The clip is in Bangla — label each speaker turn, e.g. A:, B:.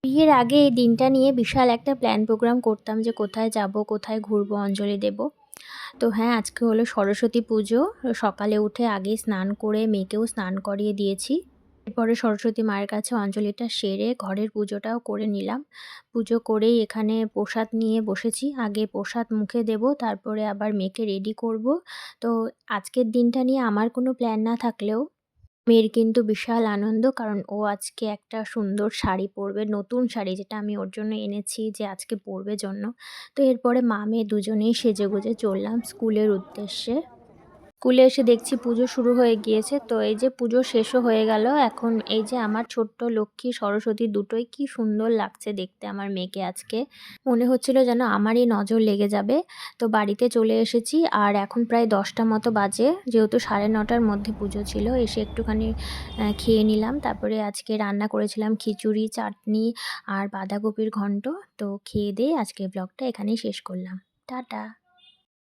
A: বিয়ের আগে এই দিনটা নিয়ে বিশাল একটা প্ল্যান প্রোগ্রাম করতাম যে কোথায় যাব, কোথায় ঘুরবো, অঞ্জলি দেব। তো হ্যাঁ, আজকে হলো সরস্বতী পুজো। সকালে উঠে আগেই স্নান করে মেয়েকেও স্নান করিয়ে দিয়েছি। এরপরে সরস্বতী মায়ের কাছে অঞ্জলিটা সেরে ঘরের পুজোটাও করে নিলাম। পুজো করেই এখানে প্রসাদ নিয়ে বসেছি। আগে প্রসাদ মুখে দেব, তারপরে আবার মেয়েকে রেডি করব। তো আজকের দিনটা নিয়ে আমার কোনো প্ল্যান না থাকলেও মেয়ের কিন্তু বিশাল আনন্দ, কারণ ও আজকে একটা সুন্দর শাড়ি পরবে, নতুন শাড়ি যেটা আমি ওর জন্য এনেছি যে আজকে পরবে জন্য। তো এরপরে মা মেয়ে দুজনেই সেজেগুজে চললাম স্কুলের উদ্দেশ্যে। স্কুলে এসে দেখছি পুজো শুরু হয়ে গিয়েছে। তো এই যে পুজো শেষও হয়ে গেল। এখন এই যে আমার ছোট্ট লক্ষ্মী সরস্বতী দুটোই কি সুন্দর লাগছে দেখতে আমার মেয়েকে আজকে। মনে হচ্ছিল যেন আমারই নজর লেগে যাবে। তো বাড়িতে চলে এসেছি আর এখন প্রায় ১০টা মতো বাজে। যেহেতু ৯:৩০টার মধ্যে পুজো ছিল, এসে একটুখানি খেয়ে নিলাম। তারপরে আজকে রান্না করেছিলাম খিচুড়ি, চাটনি আর বাঁধাকপির ঘন্ট। তো খেয়ে দিয়ে আজকের ব্লগটা এখানেই শেষ করলাম। টাটা।